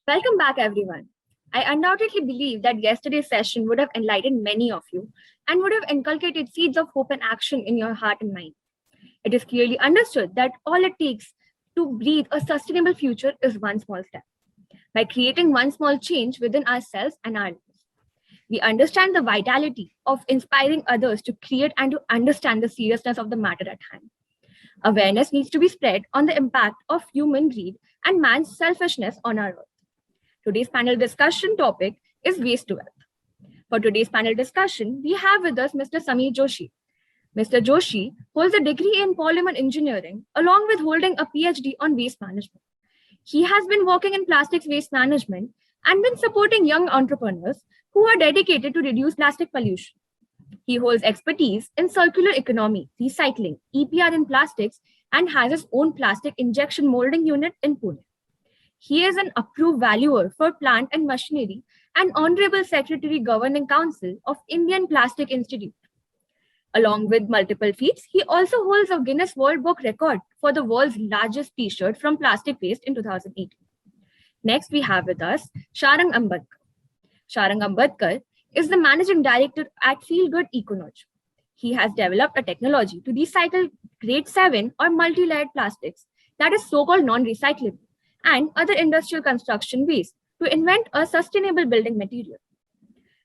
Welcome back, everyone. I undoubtedly believe that yesterday's session would have enlightened many of you and would have inculcated seeds of hope and action in your heart and mind. It is clearly understood that all it takes to breathe a sustainable future is one small step. By creating one small change within ourselves and our lives, we understand the vitality of inspiring others to create and to understand the seriousness of the matter at hand. Awareness needs to be spread on the impact of human greed and man's selfishness on our earth. Today's panel discussion topic is waste to wealth. For today's panel discussion, we have with us Mr. Sameer Joshi. Mr. Joshi holds a degree in polymer engineering along with holding a PhD on waste management. He has been working in plastics waste management and been supporting young entrepreneurs who are dedicated to reduce plastic pollution. He holds expertise in circular economy, recycling, EPR in plastics, and has his own plastic injection molding unit in Pune. He is an approved valuer for plant and machinery and Honorable Secretary Governing Council of Indian Plastic Institute. Along with multiple feats, he also holds a Guinness World Book record for the world's largest t-shirt from plastic waste in 2018. Next, we have with us Sharang Ambedkar. Sharang Ambedkar is the managing director at Feel Good Econology. He has developed a technology to recycle grade 7 or multi-layered plastics that is so-called non-recyclable and other industrial construction waste to invent a sustainable building material.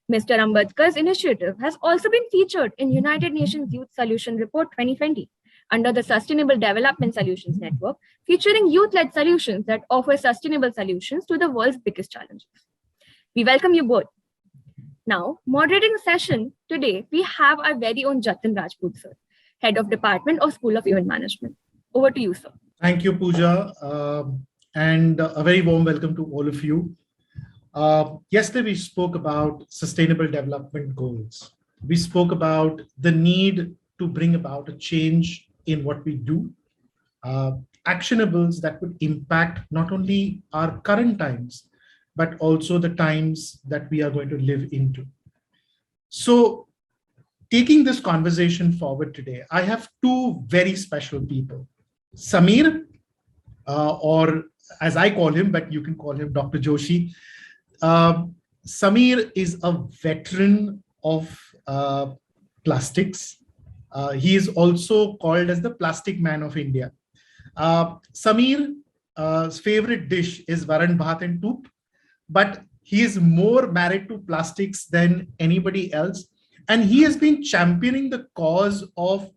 Mr. Ambedkar's initiative has also been featured in United Nations Youth Solution Report 2020 under the Sustainable Development Solutions Network, featuring youth-led solutions that offer sustainable solutions to the world's biggest challenges. We welcome you both. Now, moderating the session today, we have our very own Jatin Rajput, sir, Head of Department of School of Event Management. Over to you, sir. Thank you, Pooja, and a very warm welcome to all of you. Yesterday, we spoke about sustainable development goals. We spoke about the need to bring about a change in what we do, actionables that would impact not only our current times, but also the times that we are going to live into. So, taking this conversation forward today, I have two very special people. Sameer, or as I call him, but you can call him Dr. Joshi. Sameer is a veteran of plastics. He is also called as the plastic man of India. Sameer's favorite dish is varan bhat and toop, but he is more married to plastics than anybody else. And he has been championing the cause of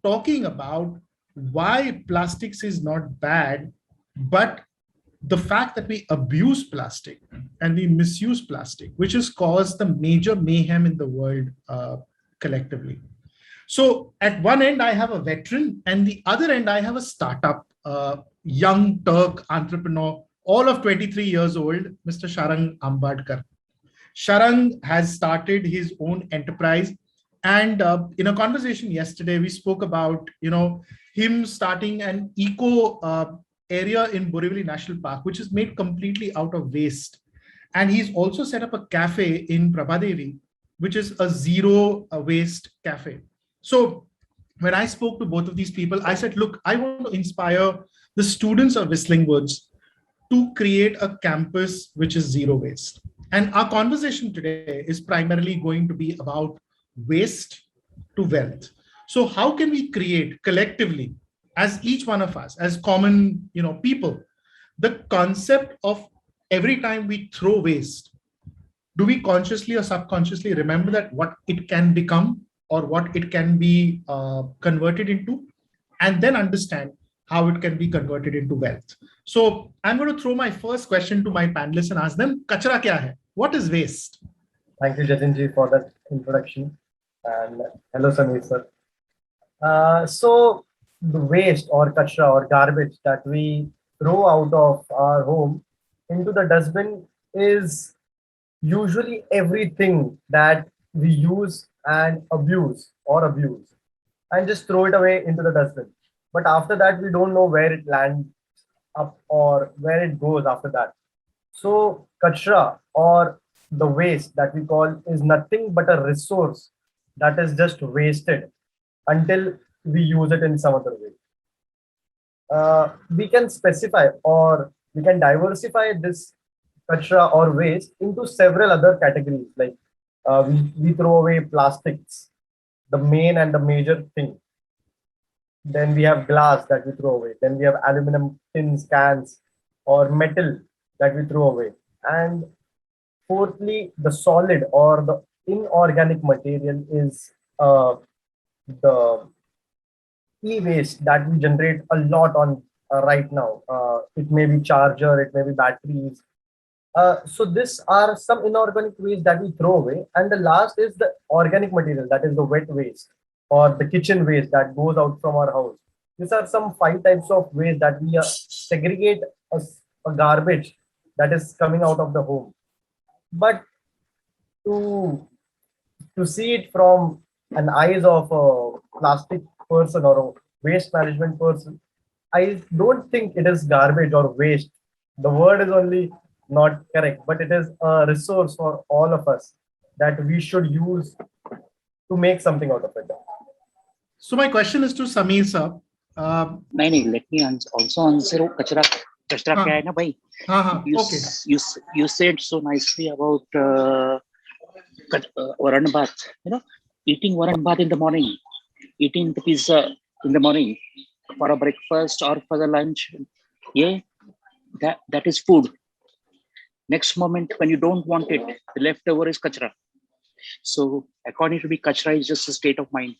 talking about why plastics is not bad, but the fact that we abuse plastic and we misuse plastic, which has caused the major mayhem in the world collectively. So at one end, I have a veteran, and the other end, I have a startup, young Turk entrepreneur, all of 23 years old, Mr. Sharang Ambedkar. Sharang has started his own enterprise. And in a conversation yesterday, we spoke about, him starting an eco area in Borivali National Park, which is made completely out of waste. And he's also set up a cafe in Prabhadevi, which is a zero waste cafe. So when I spoke to both of these people, I said, look, I want to inspire the students of Whistling Woods to create a campus which is zero waste. And our conversation today is primarily going to be about waste to wealth. So how can we create collectively, as each one of us, as common people, the concept of every time we throw waste, do we consciously or subconsciously remember that what it can become or what it can be converted into, and then understand how it can be converted into wealth. So I'm going to throw my first question to my panelists and ask them, Kachra kya hai? What is waste? Thank you, Jatinji, for that introduction. And hello, Sameer sir. So the waste or kachra or garbage that we throw out of our home into the dustbin is usually everything that we use and abuse and just throw it away into the dustbin. But after that, we don't know where it lands up or where it goes after that. So kachra or the waste that we call is nothing but a resource that is just wasted until we use it in some other way. We can specify or we can diversify this kachra or waste into several other categories. Like we throw away plastics, the main and the major thing. Then we have glass that we throw away. Then we have aluminum tins, cans, or metal that we throw away. And fourthly, the solid or the inorganic material is the e-waste that we generate a lot on right now. It may be charger, it may be batteries. So these are some inorganic waste that we throw away. And the last is the organic material, that is the wet waste or the kitchen waste that goes out from our house. These are some five types of waste that we segregate as a garbage that is coming out of the home. But to see it from an eyes of a plastic person or a waste management person, I don't think it is garbage or waste. The word is only not correct, but it is a resource for all of us that we should use to make something out of it. So my question is to Sameer sir. नहीं नहीं let me also answer वो कचरा कचरा क्या है ना भाई Okay. You said so nicely about varan bhat, eating varan bhat in the morning, eating the pizza in the morning for a breakfast or for the lunch. Yeah, that is food. Next moment when you don't want it, the leftover is kachra. So according to me, kachra is just a state of mind.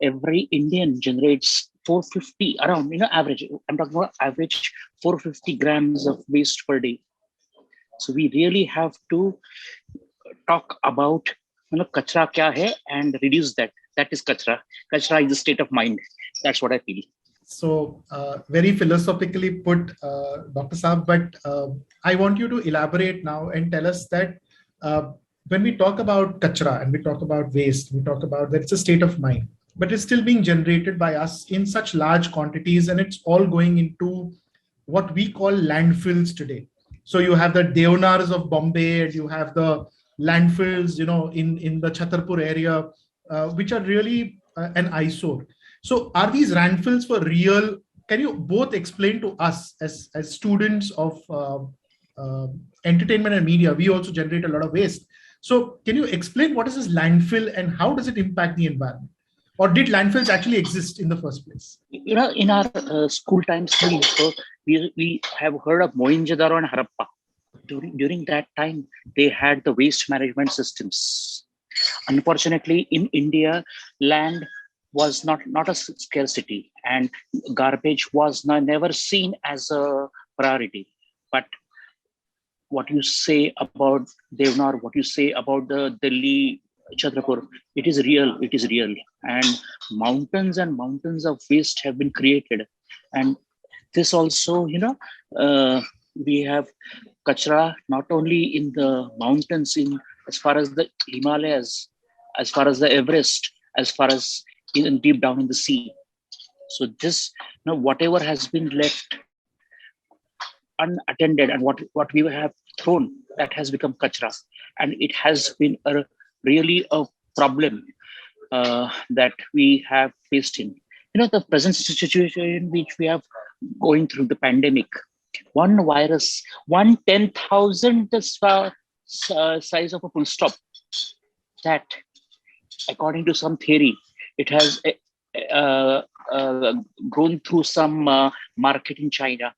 Every Indian generates 450 around, average. I'm talking about average 450 grams of waste per day. So we really have to talk about, kachra kya hai and reduce that. That is kachra. Kachra is a state of mind. That's what I feel. So very philosophically put, Dr. Saab, but I want you to elaborate now and tell us that when we talk about kachra and we talk about waste, we talk about that it's a state of mind, but it's still being generated by us in such large quantities, and it's all going into what we call landfills today. So you have the Deonars of Bombay, and you have the landfills, in the Chhatarpur area, which are really an eyesore. So are these landfills for real? Can you both explain to us as students of entertainment and media? We also generate a lot of waste. So can you explain what is this landfill and how does it impact the environment? Or did landfills actually exist in the first place? In our school times, we have heard of Mohenjo-daro and Harappa. During that time, they had the waste management systems. Unfortunately, in India, land was not a scarcity, and garbage was never seen as a priority. But what you say about Devnar, what you say about the Delhi Chhatrapur, it is real. It is real, and mountains of waste have been created, and this also, we have kachra not only in the mountains, in as far as the Himalayas, as far as the Everest, as far as in deep down in the sea. So this, whatever has been left unattended and what we have thrown, that has become kachra, and it has been really a problem that we have faced in. The present situation which we have going through the pandemic. One virus, 1/10,000 the size of a full stop. That, according to some theory, it has grown through some market in China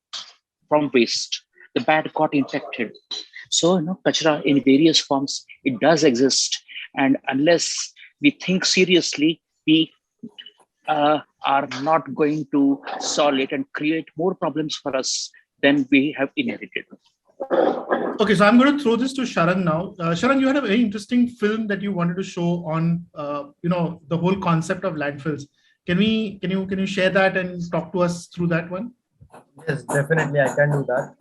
from waste. The bat got infected. So, kachra in various forms, it does exist. And unless we think seriously, we are not going to solve it and create more problems for us than we have inherited. Okay, so I'm going to throw this to Sharan now. Sharan, you had a very interesting film that you wanted to show on, the whole concept of landfills. Can you share that and talk to us through that one? Yes, definitely, I can do that.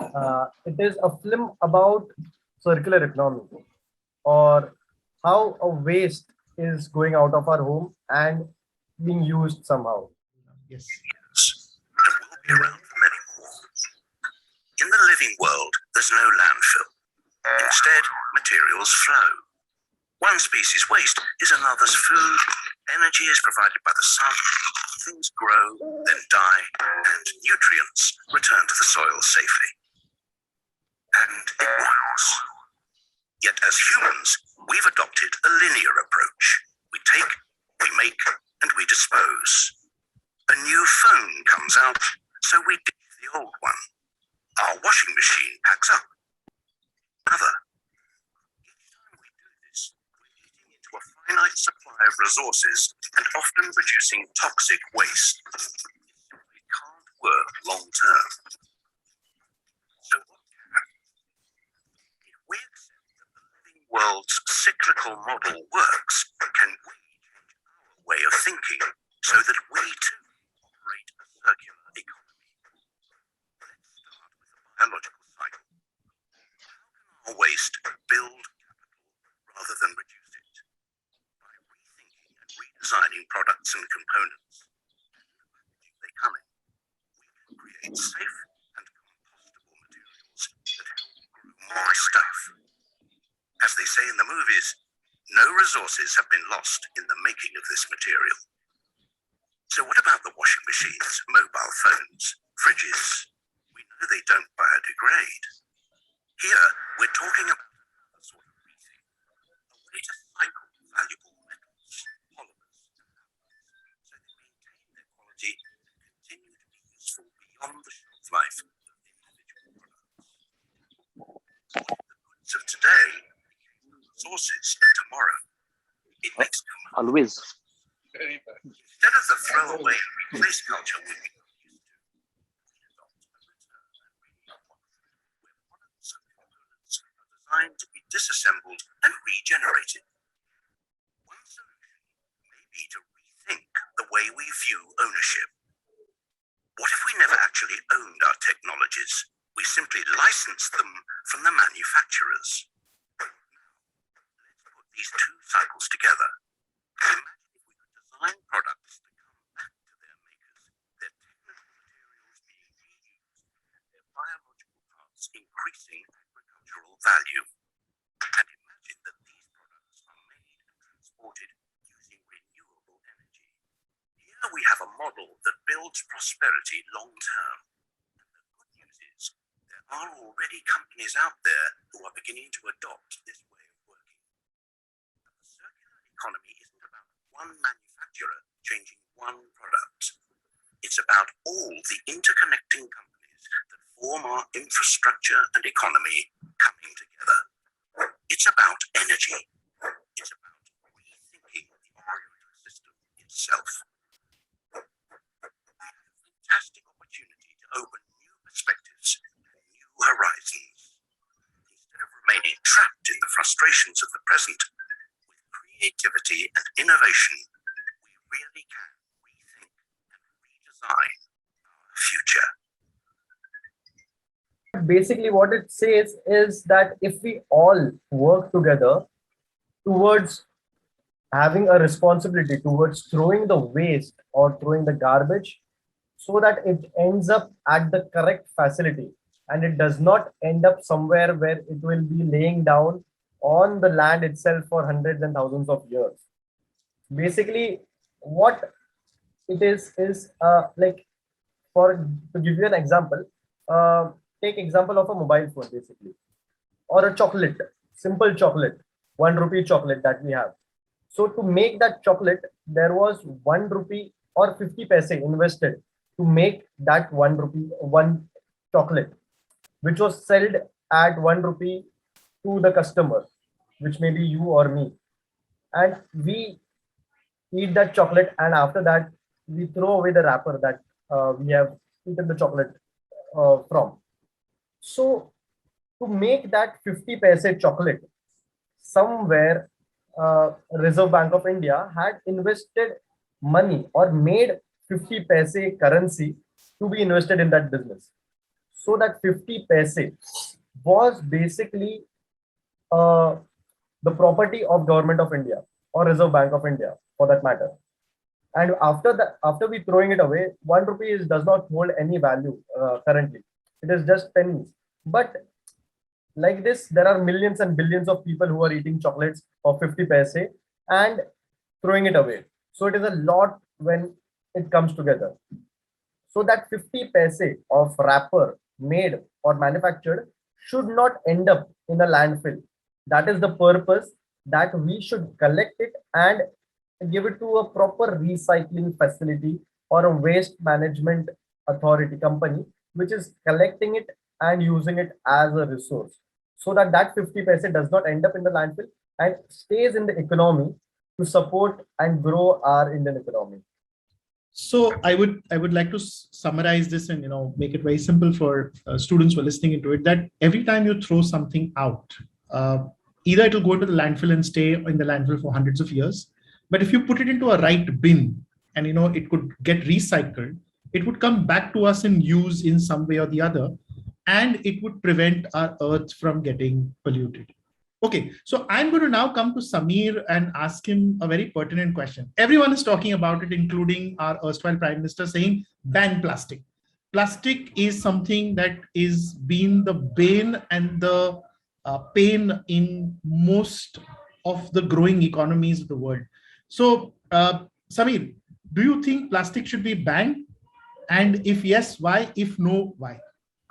It is a film about circular economy, or how a waste is going out of our home and being used somehow. Yes. And will be around for many more. In the living world, there's no landfill. Instead, materials flow. One species' waste is another's food. Energy is provided by the sun. Things grow, then die, and nutrients return to the soil safely. And it works. Yet as humans, we've adopted a linear approach. We take, we make, and we dispose. A new phone comes out, so we ditch the old one. Our washing machine packs up. Another. Each time we do this, we're eating into a finite supply of resources and often producing toxic waste. It can't work long term. So what can? If we accept that the living world's cyclical model works, can we change our way of thinking so that we too operate a circular economy? Let's start with the biological cycle. How can our waste build capital rather than reduce it? By rethinking and redesigning products and components, they come in, we can create safe and compostable materials that help grow more stuff. As they say in the movies, no resources have been lost in the making of this material. So what about the washing machines, mobile phones, fridges? We know they don't biodegrade. Here, we're talking about a sort of rethink, a way to cycle valuable metals, polymers, so they maintain their quality and continue to be useful beyond the shelf life of individual products. The goods of today became the resources of tomorrow. It makes no sense. Always. Instead of the throwaway and replace culture we've become used to, we adopt a return and reuse model where products and components are designed to be disassembled and regenerated. One solution may be to rethink the way we view ownership. What if we never actually owned our technologies? We simply licensed them from the manufacturers. Now, let's put these two cycles together. Imagine if we could design products that come back to their makers, their technical materials being reused, and their biological parts increasing agricultural value. And imagine that these products are made and transported using renewable energy. Here we have a model that builds prosperity long term. And the good news is, there are already companies out there who are beginning to adopt this way of working. And the circular economy isn't about one manufacturer changing one product. It's about all the interconnecting companies that form our infrastructure and economy coming together. It's about energy. It's about rethinking the operating system itself. We have a fantastic opportunity to open new perspectives and new horizons. Instead of remaining trapped in the frustrations of the present, with creativity and innovation, we really can rethink and redesign our future. Basically, what it says is that if we all work together towards having a responsibility towards throwing the waste or throwing the garbage so that it ends up at the correct facility and it does not end up somewhere where it will be laying down on the land itself for hundreds and thousands of years. Basically, what it is like, for to give you an example, take example of a mobile phone basically, or a chocolate, simple chocolate, 1 rupee chocolate that we have. So to make that chocolate, there was 1 rupee or 50 paise invested to make that 1 rupee, one chocolate, which was sold at 1 rupee to the customer, which may be you or me. And we eat that chocolate, and after that, we throw away the wrapper that we have eaten the chocolate from. So to make that 50 paise chocolate, somewhere Reserve Bank of India had invested money or made 50 paise currency to be invested in that business. So that 50 paise was basically the property of Government of India or Reserve Bank of India for that matter. And after that, after we throwing it away, 1 rupee does not hold any value currently. It is just pennies. But like this, there are millions and billions of people who are eating chocolates of 50 paise and throwing it away. So it is a lot when it comes together. So that 50 paise of wrapper made or manufactured should not end up in a landfill. That is the purpose, that we should collect it and give it to a proper recycling facility or a waste management authority company, which is collecting it and using it as a resource, so that that 50 paise does not end up in the landfill and stays in the economy to support and grow our Indian economy. So I would like to summarize this and make it very simple for students who are listening into it, that every time you throw something out, uh, either it will go into the landfill and stay in the landfill for hundreds of years, but if you put it into a right bin and it could get recycled, it would come back to us in use in some way or the other, and it would prevent our earth from getting polluted. Okay, so I'm going to now come to Samir and ask him a very pertinent question. Everyone is talking about it, including our erstwhile Prime Minister, saying ban plastic. Plastic is something that is been the bane and the pain in most of the growing economies of the world. So, Samir, do you think plastic should be banned? And if yes, why? If no, why?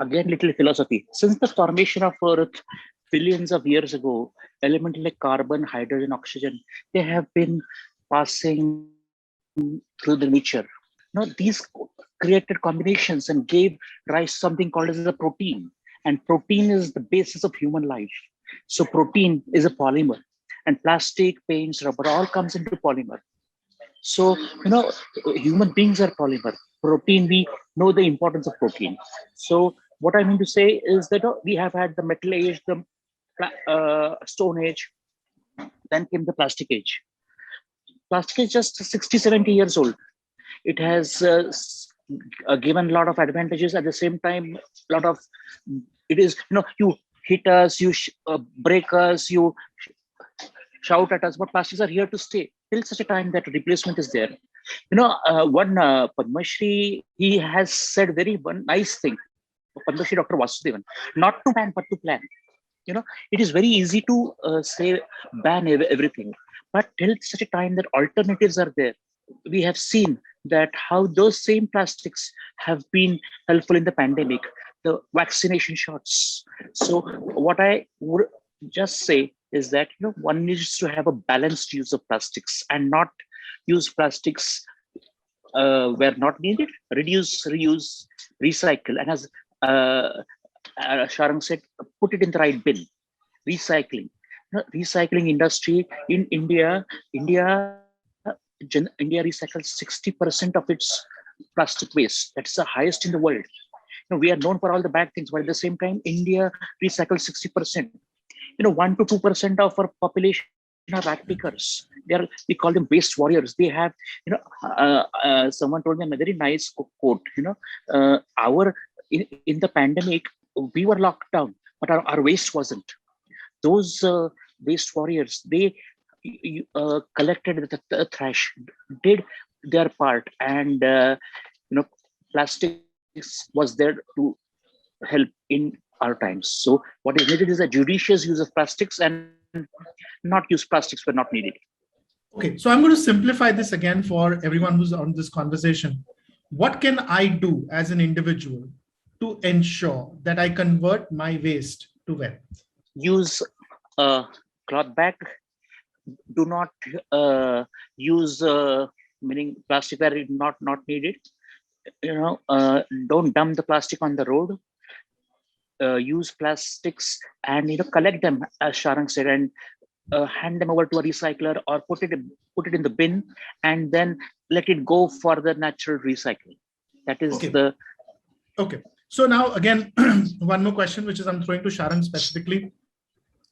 Again, little philosophy. Since the formation of Earth billions of years ago, elements like carbon, hydrogen, oxygen, they have been passing through the nature. These created combinations and gave rise to something called as a protein. And protein is the basis of human life. So protein is a polymer. And plastic, paints, rubber, all comes into polymer. So, human beings are polymer. Protein, we know the importance of protein. So what I mean to say is that we have had the metal age, the stone age, then came the plastic age. Plastic is just 60, 70 years old. It has given a lot of advantages. At the same time, a lot of, it is, you hit us, you break us, you shout at us, but plastics are here to stay till such a time that replacement is there. One Padma Shri, he has said very one nice thing. Padma Shri Dr. Vasudevan, not to ban but to plan. It is very easy to say ban everything, but till such a time that alternatives are there. We have seen that how those same plastics have been helpful in the pandemic, the vaccination shots. So what I would just say is that one needs to have a balanced use of plastics and not use plastics where not needed. Reduce, reuse, recycle, and as Sharang said, put it in the right bin. Recycling. Recycling industry in India recycles 60% of its plastic waste. That's the highest in the world. We are known for all the bad things, but at the same time, India recycles 60%. 1 to 2% of our population are rag pickers. We call them waste warriors. They have, someone told me a very nice quote. Our in the pandemic, we were locked down, but our waste wasn't. Those waste warriors, they collected the trash, did their part, and plastics was there to help in our times. So what is needed is a judicious use of plastics and not use plastics where not needed. Okay, so I'm going to simplify this again for everyone who's on this conversation. What can I do as an individual to ensure that I convert my waste to wealth? Use a cloth bag. Do not use meaning plastic where it not needed. Don't dump the plastic on the road. Use plastics and collect them, as Sharang said, and hand them over to a recycler or put it in the bin and then let it go for the natural recycling. That is okay. Okay. So now again, one more question, which is I'm throwing to Sharang specifically,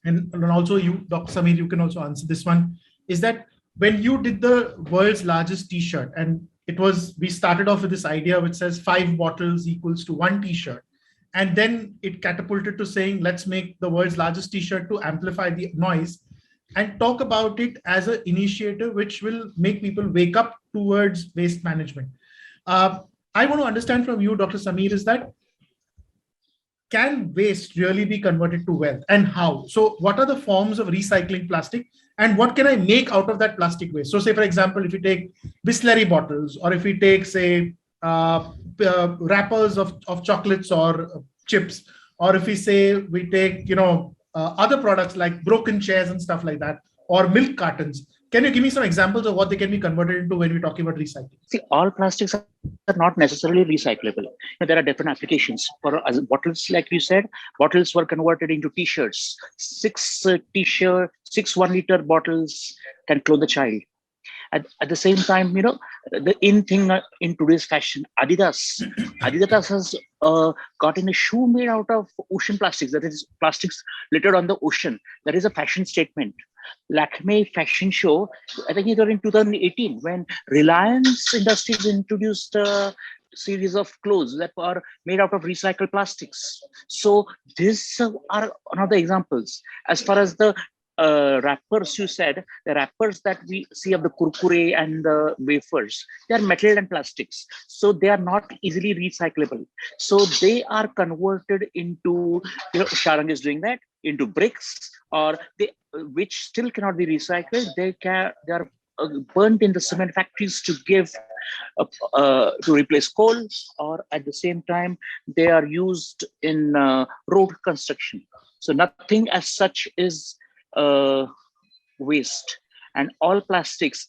and also you, Dr. Samir, you can also answer this one. Is that when you did the world's largest T-shirt, and we started off with this idea which says 5 bottles equals to 1 T-shirt. And then it catapulted to saying, let's make the world's largest T-shirt to amplify the noise and talk about it as an initiative which will make people wake up towards waste management. I want to understand from you, Dr. Samir, is that can waste really be converted to wealth, and how? So what are the forms of recycling plastic, and what can I make out of that plastic waste? So say, for example, if you take Bisleri bottles, or if we take, say, wrappers of chocolates or chips, or if we say we take, other products like broken chairs and stuff like that, or milk cartons. Can you give me some examples of what they can be converted into when we're talking about recycling? See, all plastics are not necessarily recyclable. There are different applications. For as bottles, like you said, bottles were converted into t-shirts. Six 1 liter bottles can clothe a child. At the same time, the in thing in today's fashion, Adidas has gotten a shoe made out of ocean plastics. That is plastics littered on the ocean. That is a fashion statement. Lakme fashion show, I think it was in 2018 when Reliance Industries introduced a series of clothes that are made out of recycled plastics. So these are one of the examples. As far as the wrappers, you said, the wrappers that we see of the kurkure and the wafers, they are metal and plastics, so they are not easily recyclable. So they are converted into, Sharang is doing that, into bricks, or they, which still cannot be recycled. They are burnt in the cement factories to give to replace coal, or at the same time they are used in road construction. So nothing as such is waste, and all plastics,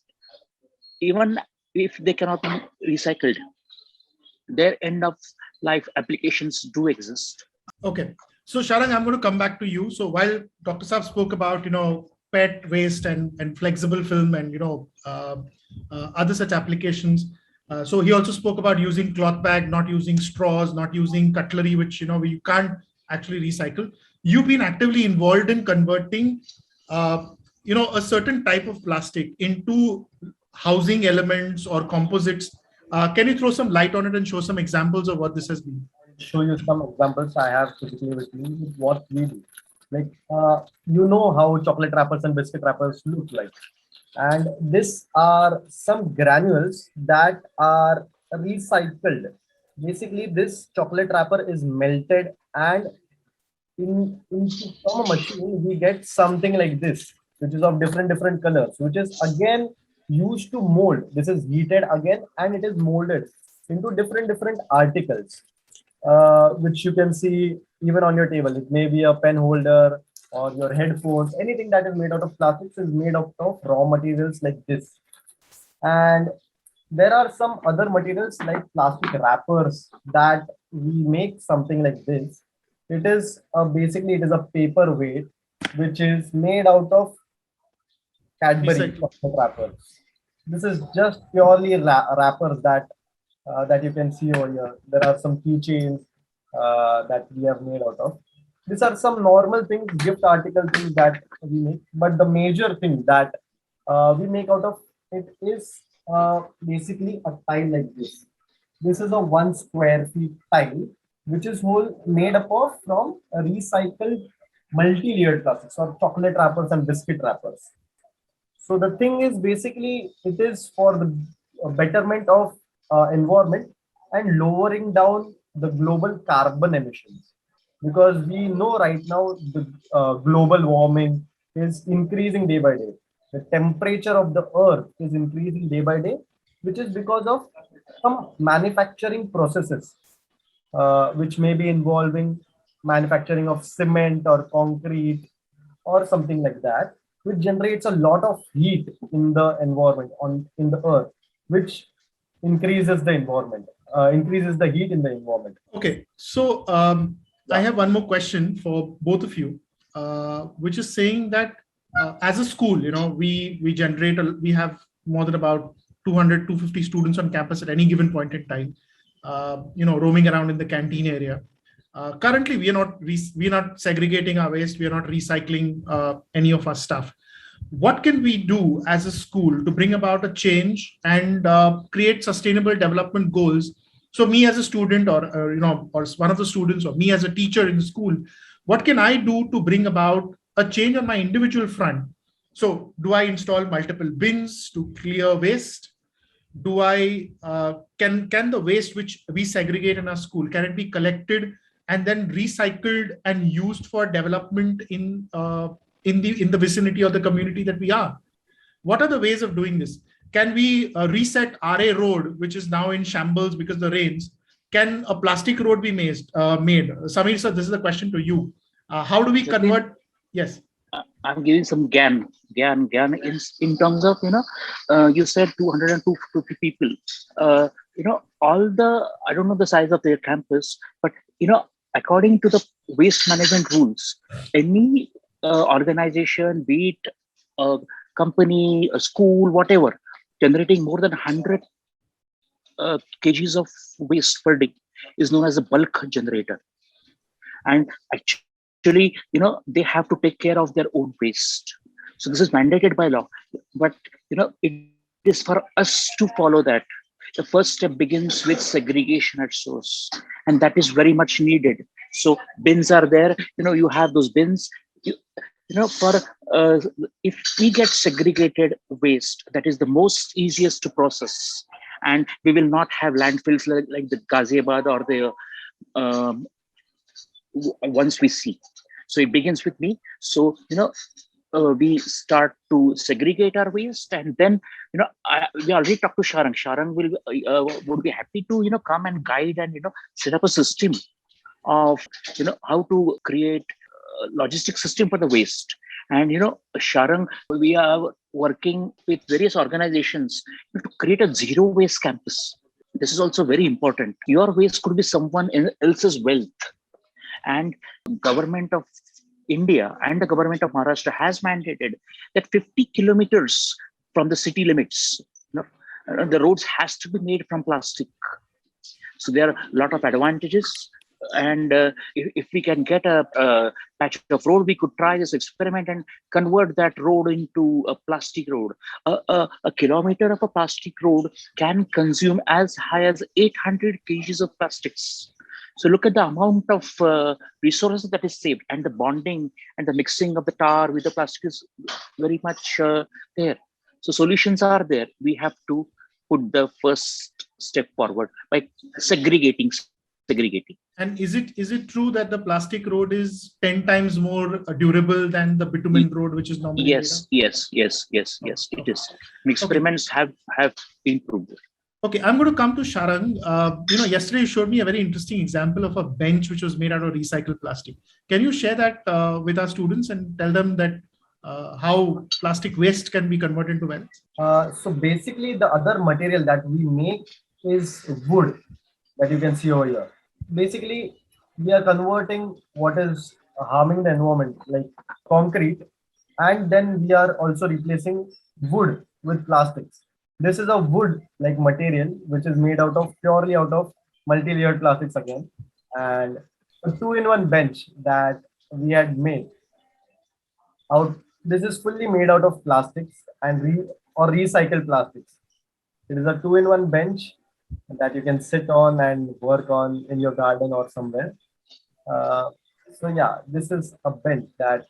even if they cannot be recycled, their end of life applications do exist. Okay, so Sharang, I'm going to come back to you. So while Dr. Saab spoke about PET waste and flexible film and other such applications, so he also spoke about using cloth bag, not using straws, not using cutlery, which we can't actually recycle. You've been actively involved in converting, a certain type of plastic into housing elements or composites. Can you throw some light on it and show some examples of what this has been? Show you some examples I have physically with me with what we do. Like, how chocolate wrappers and biscuit wrappers look like. And these are some granules that are recycled. Basically, this chocolate wrapper is melted, and from a machine, we get something like this, which is of different colors, which is again used to mold. This is heated again, and it is molded into different articles, which you can see even on your table. It may be a pen holder or your headphones. Anything that is made out of plastics is made out of raw materials like this. And there are some other materials like plastic wrappers that we make something like this. It is basically it is a paperweight which is made out of Cadbury wrappers. This is just purely wrappers that you can see over here. There are some keychains that we have made out of. These are some normal things, gift article things that we make. But the major thing that we make out of it is basically a tile like this. This is a 1 square feet tile, which is whole made up of from recycled multi-layered plastics or chocolate wrappers and biscuit wrappers. So the thing is basically it is for the betterment of environment and lowering down the global carbon emissions, because we know right now the global warming is increasing day by day. The temperature of the earth is increasing day by day, which is because of some manufacturing processes, which may be involving manufacturing of cement or concrete or something like that, which generates a lot of heat in the environment in the earth, which increases the increases the heat in the environment. Okay, so I have one more question for both of you, which is saying that as a school, we have more than about 200, 250 students on campus at any given point in time, roaming around in the canteen area. Currently, we are not segregating our waste. We are not recycling any of our stuff. What can we do as a school to bring about a change and create sustainable development goals? So me as a student or one of the students, or me as a teacher in the school, what can I do to bring about a change on my individual front? So do I install multiple bins to clear waste? Do I can the waste which we segregate in our school, can it be collected and then recycled and used for development in the vicinity of the community that we are? What are the ways of doing this? Can we reset RA Road, which is now in shambles because of the rains? can a plastic road be made? Samir sir, this is a question to you. How do we Jatin, convert? Yes. I'm giving some GAN in terms of, you said 200 and 250 people. I don't know the size of their campus, but, according to the waste management rules, any organization, be it a company, a school, whatever, generating more than 100 kgs of waste per day is known as a bulk generator. And actually, they have to take care of their own waste. So this is mandated by law. But it is for us to follow that. The first step begins with segregation at source, and that is very much needed. So bins are there. You have those bins. For if we get segregated waste, that is the most easiest to process, and we will not have landfills like the Ghaziabad or the ones we see. So it begins with me. So we start to segregate our waste, and then we already talked to Sharang. Sharang would be happy to come and guide and set up a system of how to create a logistic system for the waste. And Sharang, we are working with various organizations to create a zero waste campus. This is also very important. Your waste could be someone else's wealth, and government of India and the government of Maharashtra has mandated that 50 kilometers from the city limits, the roads has to be made from plastic. So there are a lot of advantages. And if we can get a patch of road, we could try this experiment and convert that road into a plastic road. A kilometer of a plastic road can consume as high as 800 kgs of plastics. So look at the amount of resources that is saved, and the bonding and the mixing of the tar with the plastic is very much there. So solutions are there. We have to put the first step forward by segregating. And is it true that the plastic road is 10 times more durable than the bitumen road, which is normally made of? Yes. It is. Experiments have been proved. Okay, I'm going to come to Sharang. Yesterday you showed me a very interesting example of a bench which was made out of recycled plastic. Can you share that with our students and tell them that how plastic waste can be converted into wealth? So basically, the other material that we make is wood that you can see over here. Basically, we are converting what is harming the environment, like concrete, and then we are also replacing wood with plastics. This is a wood like material which is made purely out of multi-layered plastics again, and a two-in-one bench that we had made out. This is fully made out of plastics and recycled plastics. It is a two-in-one bench that you can sit on and work on in your garden or somewhere. So yeah, this is a bench that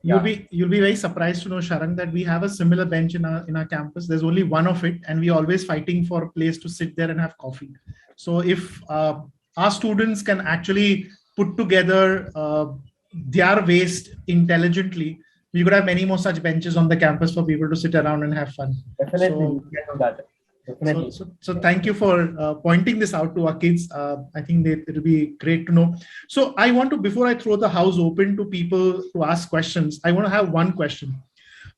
you'll be very surprised to know, Sharang, that we have a similar bench in our campus. There's only one of it, and we're always fighting for a place to sit there and have coffee. So if our students can actually put together their waste intelligently, we could have many more such benches on the campus for people to sit around and have fun. Definitely, we can do that. Definitely. So thank you for pointing this out to our kids. I think it'll be great to know. So I want to, before I throw the house open to people to ask questions, I want to have one question.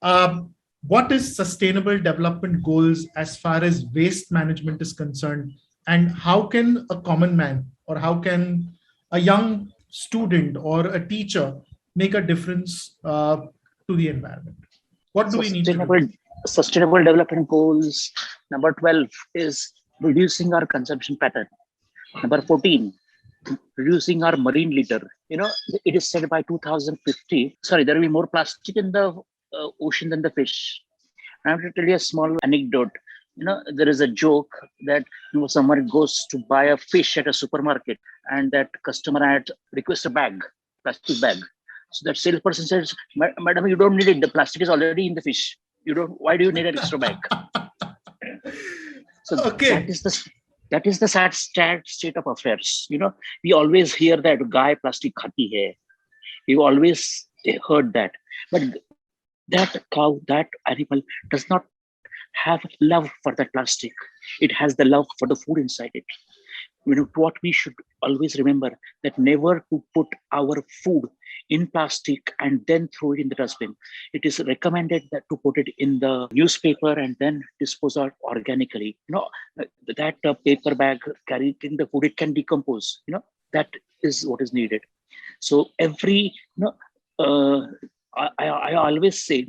What is sustainable development goals as far as waste management is concerned? And how can a common man, or how can a young student or a teacher make a difference to the environment? What do we need to do? Sustainable development goals. Number 12 is reducing our consumption pattern. Number 14, reducing our marine litter. It is said by 2050, there will be more plastic in the ocean than the fish. I'm going to tell you a small anecdote. There is a joke that someone goes to buy a fish at a supermarket, and that customer had request a plastic bag. So that salesperson says, "Madam, you don't need it. The plastic is already in the fish. Why do you need an extra bag?" So okay. That is the sad state of affairs. We always hear that guy plastic khati hai. We always heard that, but that cow, that animal does not have love for that plastic. It has the love for the food inside it. What we should always remember, that never to put our food in plastic and then throw it in the dustbin. It is recommended that to put it in the newspaper and then dispose out organically. That paper bag carrying the food, it can decompose. That is what is needed. So every, I always say,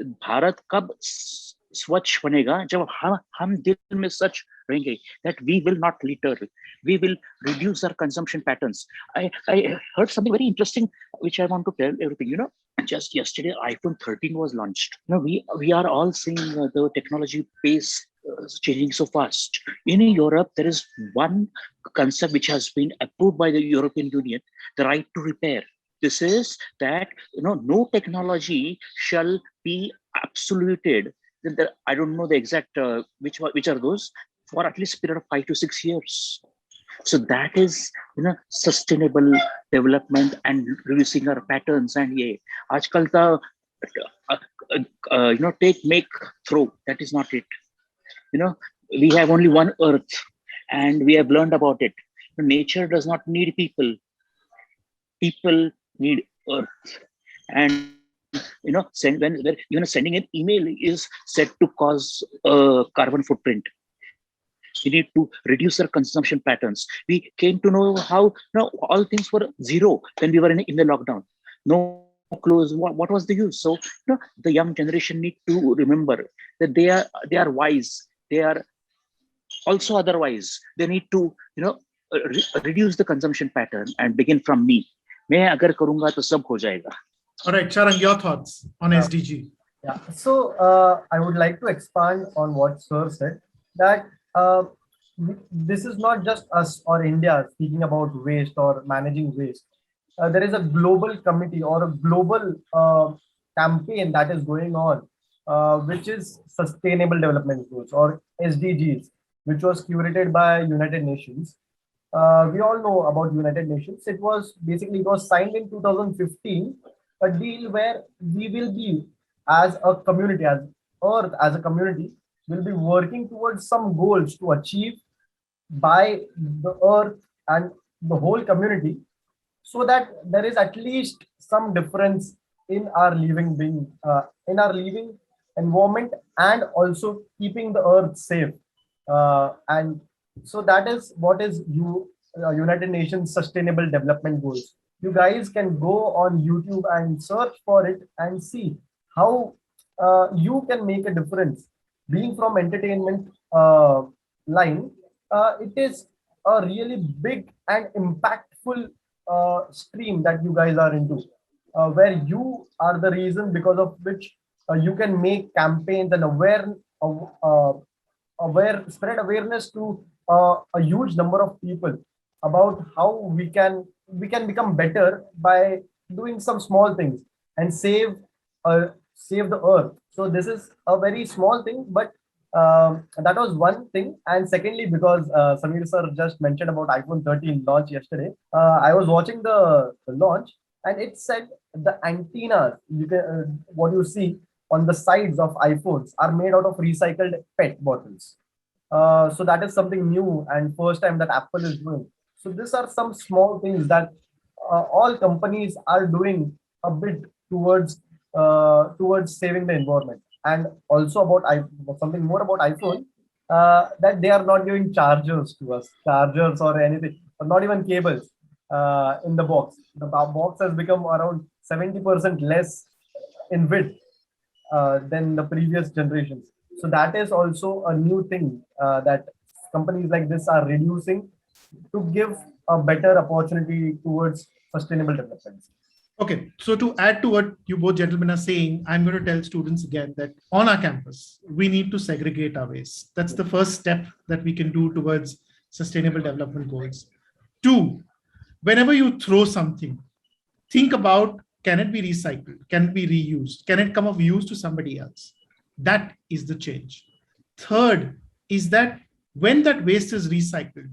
Bharat कब स्वच्छ बनेगा जब हम दिल में सच रहेंगे that we will not litter, we will reduce our consumption patterns. I heard something very interesting which I want to tell everything. Just yesterday iPhone 13 was launched. We are all seeing the technology pace changing so fast. In Europe, there is one concept which has been approved by the European Union, the right to repair. This is that no technology shall be absoluted. I don't know the exact which are those, for at least a period of 5 to 6 years. So that is sustainable development and reducing our patterns. And yeah, aajkal take, make, throw. That is not it. We have only one earth, and we have learned about it. Nature does not need people. People need earth. And sending an email is said to cause a carbon footprint. We need to reduce our consumption patterns. We came to know how all things were zero when we were in the lockdown. No clothes. What was the use? So the young generation need to remember that they are wise. They are also otherwise. They need to reduce the consumption pattern and begin from me. मैं अगर करूँगा तो सब हो जाएगा. All right, Charang, your thoughts on SDG? Yeah. So I would like to expand on what Sir said, that this is not just us or India speaking about waste or managing waste. There is a global committee or a global campaign that is going on, which is Sustainable Development Goals or SDGs, which was curated by United Nations. We all know about United Nations. It was signed in 2015, a deal where we will be, as a community, as Earth, as a community, will be working towards some goals to achieve by the Earth and the whole community, so that there is at least some difference in our living environment, and also keeping the Earth safe. And so that is what is United Nations Sustainable Development Goals. You guys can go on YouTube and search for it and see how you can make a difference. Being from entertainment line, it is a really big and impactful stream that you guys are into, where you are the reason because of which you can make campaigns and spread awareness to a huge number of people about how we can become better by doing some small things and save the earth. So this is a very small thing, but that was one thing. And secondly, because Samir sir just mentioned about iPhone 13 launch yesterday, I was watching the launch, and it said the antennas what you see on the sides of iPhones are made out of recycled PET bottles. So that is something new and first time that Apple is doing. So these are some small things that all companies are doing a bit towards saving the environment. And also about something more about iPhone, that they are not giving chargers to us, chargers or anything, or not even cables in the box. The box has become around 70% less in width than the previous generations. So that is also a new thing that companies like this are reducing to give a better opportunity towards sustainable development. Okay, so to add to what you both gentlemen are saying, I'm going to tell students again that on our campus, we need to segregate our waste. That's the first step that we can do towards sustainable development goals. 2, whenever you throw something, think about, can it be recycled? Can it be reused? Can it come of use to somebody else? That is the change. 3rd is that when that waste is recycled,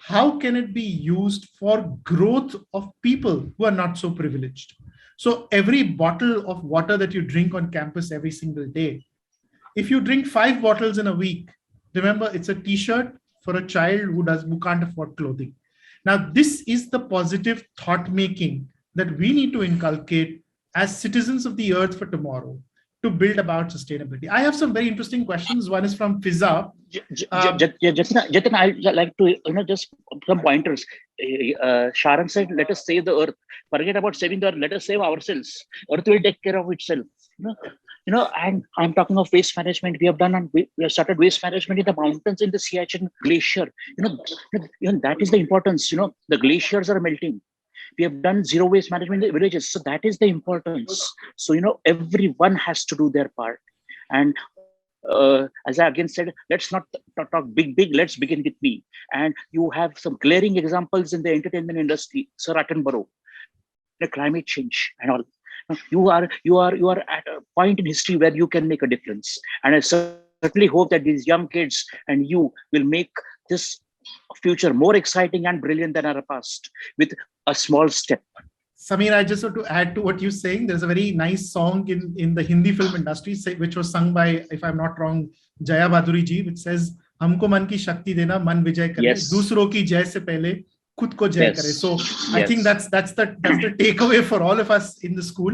how can it be used for growth of people who are not so privileged? So every bottle of water that you drink on campus every single day, if you drink 5 bottles in a week, remember it's a t-shirt for a child who can't afford clothing. Now, this is the positive thought making that we need to inculcate as citizens of the earth for tomorrow to build about sustainability. I have some very interesting questions. One is from Fiza. Jatin, I'd like to just some pointers. Sharon said, "Let us save the earth. Forget about saving the earth. Let us save ourselves. Earth will take care of itself." And I'm talking of waste management. We have started waste management in the mountains, in the Siachen glacier. That is the importance. The glaciers are melting. We have done zero waste management in the villages, so that is the importance. So everyone has to do their part. And as I again said, let's not talk big. Let's begin with me. And you have some glaring examples in the entertainment industry, Sir Attenborough, the climate change and all. You are at a point in history where you can make a difference. And I certainly hope that these young kids and you will make this future more exciting and brilliant than our past with a small step. Samir, I just want to add to what you're saying. There's a very nice song in the Hindi film industry, which was sung by, if I'm not wrong, Jaya Bhaduri ji, which says, "Humko man ki shakti dena, man vijay kare, dusron ki jay se pehle khud ko jay kare." So I think that's the takeaway for all of us in the school.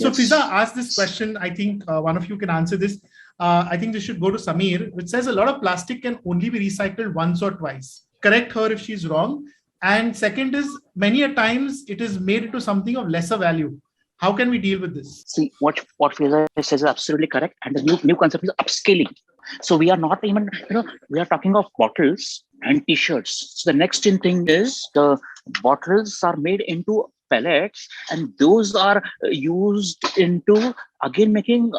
So Fiza asked this question. I think one of you can answer this. I think this should go to Samir, which says a lot of plastic can only be recycled once or twice. Correct her if she's wrong. And second is, many a times it is made into something of lesser value. How can we deal with this? See, what Fiza says is absolutely correct. And the new concept is upscaling. So we are not even, we are talking of bottles and t-shirts. So the next thing is the bottles are made into pellets, and those are used into again making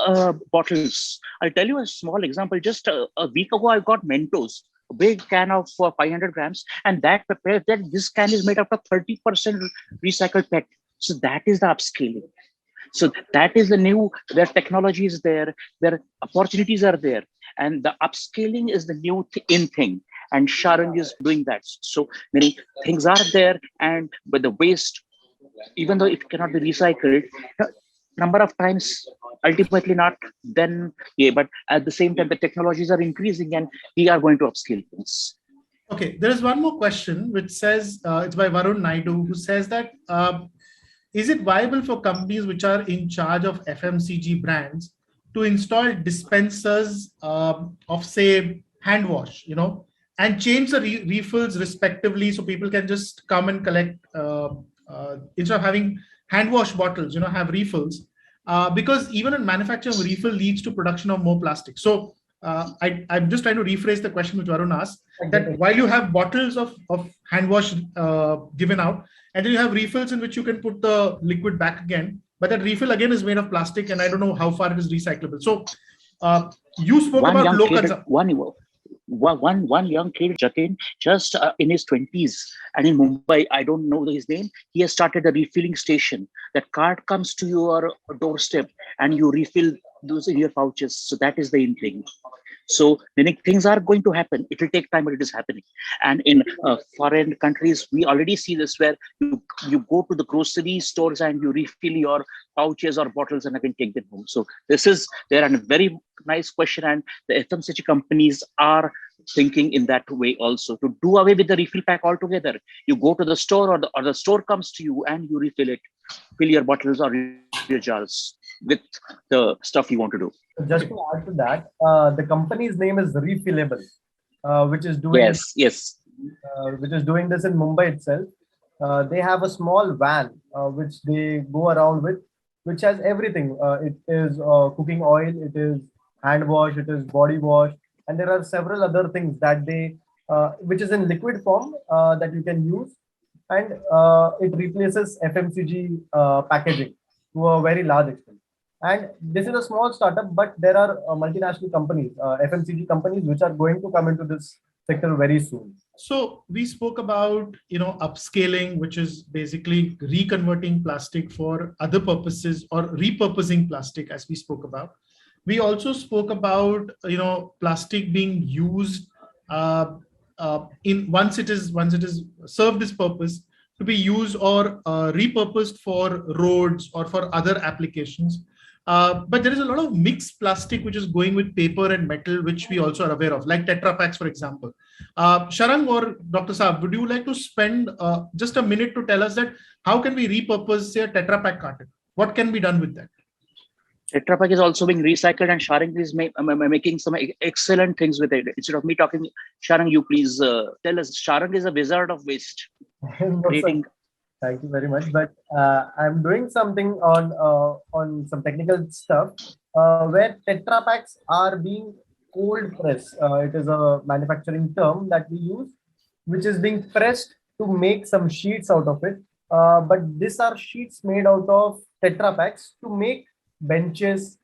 bottles. I'll tell you a small example. Just a week ago, I got Mentos, a big can of 500 grams, and this can is made up of 30% recycled PET. So that is the upscaling. So that is the new, where technology is there, where opportunities are there, and the upscaling is the new thing. And Sharon is doing that. So many things are there, and but the waste, even though it cannot be recycled, number of times, ultimately not, then but at the same time, the technologies are increasing and we are going to upscale things. Okay, there is one more question which says, it's by Varun Naidu, who says that, is it viable for companies which are in charge of FMCG brands to install dispensers of, say, hand wash, and change the refills respectively, so people can just come and collect, instead of having hand wash bottles, have refills, because even in manufacturing, refill leads to production of more plastic. So I'm just trying to rephrase the question which Varun asked, that while you have bottles of hand wash given out, and then you have refills in which you can put the liquid back again, but that refill again is made of plastic, and I don't know how far it is recyclable. So you spoke about low consumption. One young kid, Jatin, just in his 20s, and in Mumbai, I don't know his name, he has started a refilling station. That card comes to your doorstep and you refill those in your pouches. So that is the thing. So many things are going to happen. It will take time, but it is happening. And in foreign countries, we already see this, where you go to the grocery stores and you refill your pouches or bottles and again take them home. So there are a very nice question, and the FMCG companies are thinking in that way also, to do away with the refill pack altogether. You go to the store, or the store comes to you and you refill it, fill your bottles or your jars with the stuff you want to do. Just to add to that, the company's name is Refillable, which is doing which is doing this in Mumbai itself. They have a small van which they go around with, which has everything. It is cooking oil, it is hand wash, it is body wash, and there are several other things that they, which is in liquid form that you can use, and it replaces FMCG packaging to a very large extent. And this is a small startup, but there are multinational companies, FMCG companies, which are going to come into this sector very soon. So we spoke about, upscaling, which is basically reconverting plastic for other purposes, or repurposing plastic, as we spoke about. We also spoke about, plastic being used once it is served this purpose, to be used or repurposed for roads or for other applications. But there is a lot of mixed plastic which is going with paper and metal, which we also are aware of, like Tetra Packs, for example. Sharang or Dr. Saab, would you like to spend just a minute to tell us that how can we repurpose, say, a Tetra Pak carton? What can be done with that? Tetra Pak is also being recycled, and Sharang is making some excellent things with it. Instead of me talking, Sharang, you please tell us. Sharang is a wizard of waste. No, Creating. sir. Thank you very much. But I'm doing something on some technical stuff where Tetra Packs are being cold pressed. It is a manufacturing term that we use, which is being pressed to make some sheets out of it. But these are sheets made out of Tetra Packs to make benches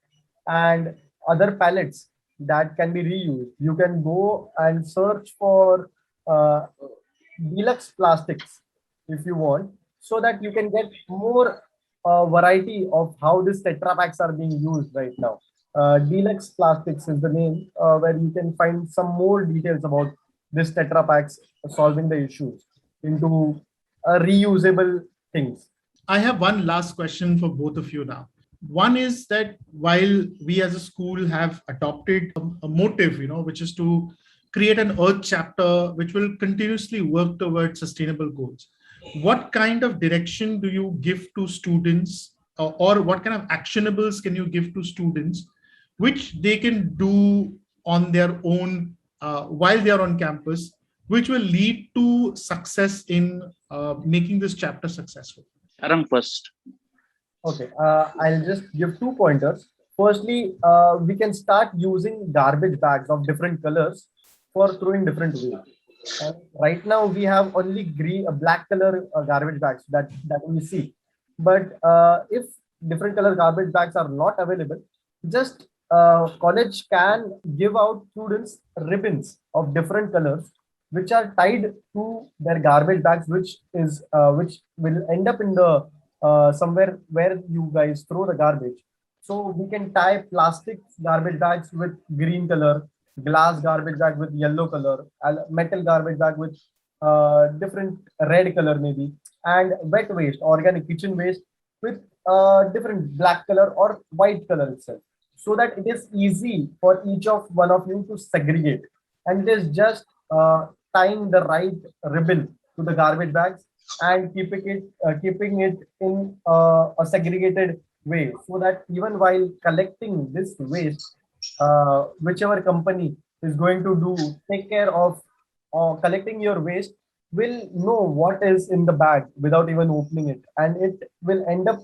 and other pallets that can be reused. You can go and search for deluxe plastics if you want, so that you can get more variety of how these Tetra Packs are being used right now. Deluxe Plastics is the name where you can find some more details about this Tetra Packs solving the issues into reusable things. I have one last question for both of you now. One is that while we as a school have adopted a motive, which is to create an Earth chapter which will continuously work towards sustainable goals, what kind of direction do you give to students, or what kind of actionables can you give to students which they can do on their own while they are on campus, which will lead to success in making this chapter successful? Sharang first. Okay, I'll just give 2 pointers. Firstly, we can start using garbage bags of different colors for throwing different ways. And right now we have only black color garbage bags that we see. But if different color garbage bags are not available, just college can give out students ribbons of different colors which are tied to their garbage bags, which will end up in the somewhere where you guys throw the garbage. So we can tie plastic garbage bags with green color, glass garbage bag with yellow color, metal garbage bag with different red color maybe, and wet waste, organic kitchen waste with different black color or white color itself, so that it is easy for each of one of you to segregate. And it is just tying the right ribbon to the garbage bags and keeping it in a segregated way, so that even while collecting this waste, whichever company is going to take care of collecting your waste will know what is in the bag without even opening it, and it will end up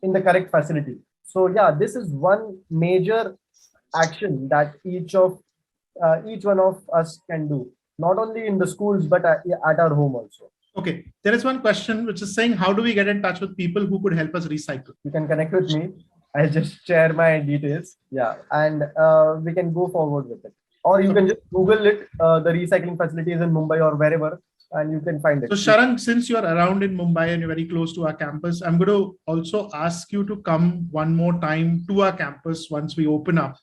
in the correct facility. So yeah, this is one major action that each one of us can do, not only in the schools but at our home also. Okay, there is one question which is saying, how do we get in touch with people who could help us recycle? You can connect with me. I'll just share my details. Yeah, and we can go forward with it. Or you can just Google it, the recycling facilities in Mumbai or wherever, and you can find it. So Sharang, since you're around in Mumbai and you're very close to our campus, I'm going to also ask you to come one more time to our campus once we open up,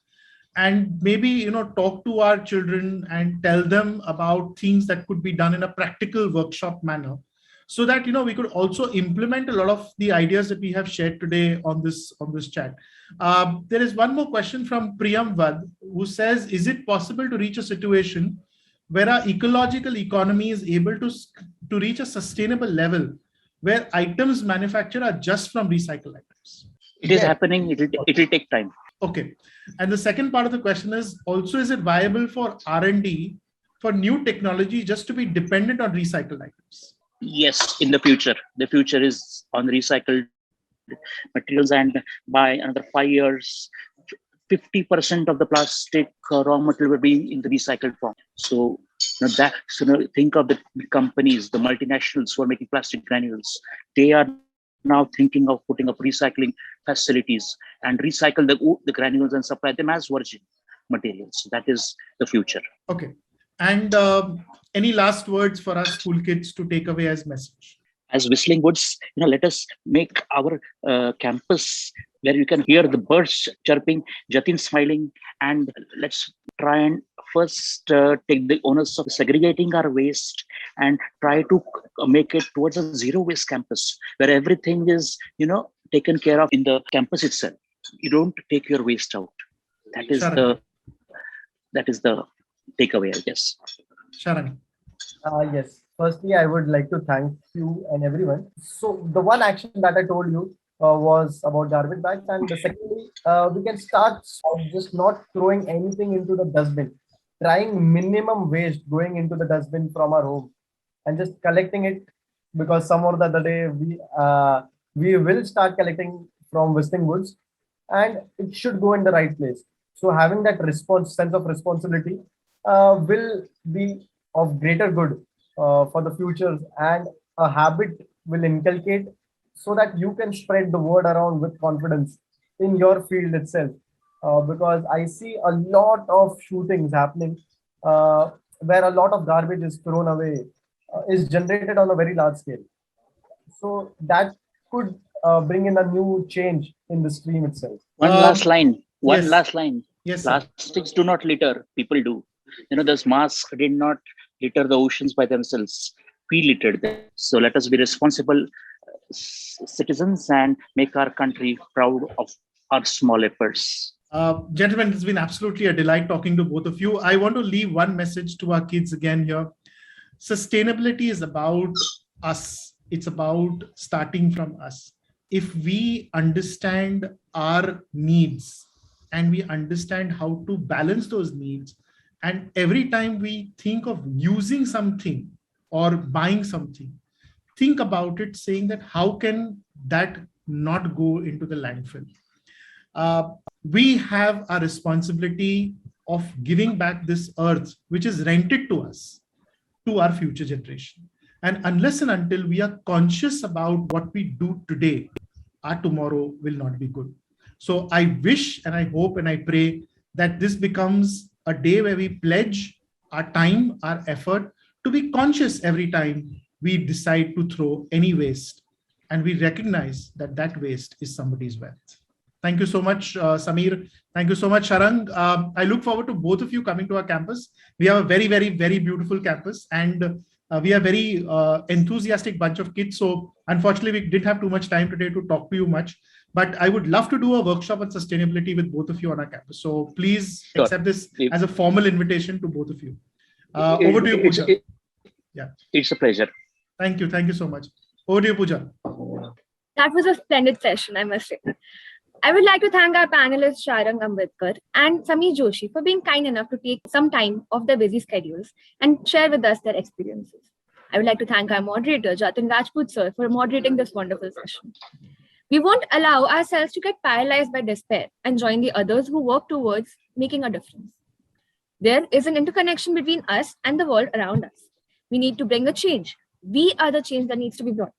and maybe talk to our children and tell them about things that could be done in a practical workshop manner, so that we could also implement a lot of the ideas that we have shared today on this chat. There is one more question from Priyam Vad, who says, is it possible to reach a situation where our ecological economy is able to reach a sustainable level where items manufactured are just from recycled items? It is happening. It will take time. Okay. And the second part of the question is also, is it viable for R&D for new technology just to be dependent on recycled items? Yes, in the future. The future is on recycled materials, and by another 5 years, 50% of the plastic raw material will be in the recycled form. So think of the companies, the multinationals who are making plastic granules. They are now thinking of putting up recycling facilities and recycle the granules and supply them as virgin materials. That is the future. Okay. And any last words for us school kids to take away as message? As Whistling Woods, let us make our campus where you can hear the birds chirping, Jatin smiling, and let's try and first take the onus of segregating our waste and try to make it towards a zero waste campus where everything is, taken care of in the campus itself. you don't take your waste out. That is Sharan. the takeaway, I guess. Sharan. Yes. Firstly, I would like to thank you and everyone. So the one action that I told you was about garbage bags, and secondly, we can start just not throwing anything into the dustbin, trying minimum waste going into the dustbin from our home, and just collecting it, because some or the other day we will start collecting from wasting woods, and it should go in the right place. So having that sense of responsibility will be of greater good for the futures, and a habit will inculcate, so that you can spread the word around with confidence in your field itself. Because I see a lot of shootings happening where a lot of garbage is thrown away, is generated on a very large scale. So that could bring in a new change in the stream itself. One last line. One yes. last line. Yes, sir. Plastics do not litter. People do. Those masks did not litter the oceans by themselves. We littered them. So let us be responsible citizens and make our country proud of our small efforts. Gentlemen, it's been absolutely a delight talking to both of you. I want to leave one message to our kids again here. Sustainability is about us. It's about starting from us. If we understand our needs and we understand how to balance those needs, and every time we think of using something or buying something, think about it saying that how can that not go into the landfill? We have a responsibility of giving back this earth, which is rented to us, to our future generation. And unless and until we are conscious about what we do today, our tomorrow will not be good. So I wish and I hope and I pray that this becomes a day where we pledge our time, our effort to be conscious every time we decide to throw any waste, and we recognize that that waste is somebody's wealth. Thank you so much, Samir. Thank you so much, Sharang. I look forward to both of you coming to our campus. We have a very, very, very beautiful campus, and we are very enthusiastic bunch of kids. So unfortunately, we didn't have too much time today to talk to you much, but I would love to do a workshop on sustainability with both of you on our campus. So please accept this as a formal invitation to both of you. Over to you, Pooja. It's a pleasure. Thank you. Thank you so much. Over to you, Pooja. That was a splendid session, I must say. I would like to thank our panelists Sharang Ambedkar and Samir Joshi for being kind enough to take some time off their busy schedules and share with us their experiences. I would like to thank our moderator, Jatin Rajput sir, for moderating this wonderful session. We won't allow ourselves to get paralyzed by despair and join the others who work towards making a difference. There is an interconnection between us and the world around us. We need to bring a change. We are the change that needs to be brought.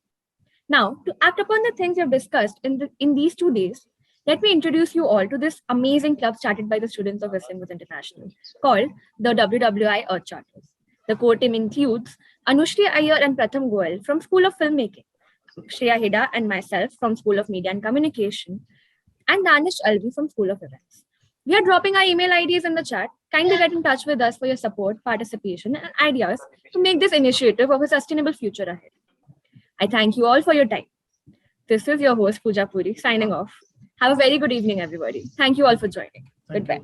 Now, to act upon the things we have discussed in these 2 days, let me introduce you all to this amazing club started by the students of Westernwood International called the WWI Earth Charters. The core team includes Anushri Iyer and Pratham Goel from School of Filmmaking, Shreya Heda and myself from School of Media and Communication, and Danish Alvi from School of Events. We are dropping our email IDs in the chat. Kindly get in touch with us for your support, participation, and ideas to make this initiative of a sustainable future ahead. I thank you all for your time. This is your host, Pooja Puri, signing off. Have a very good evening, everybody. Thank you all for joining. Goodbye.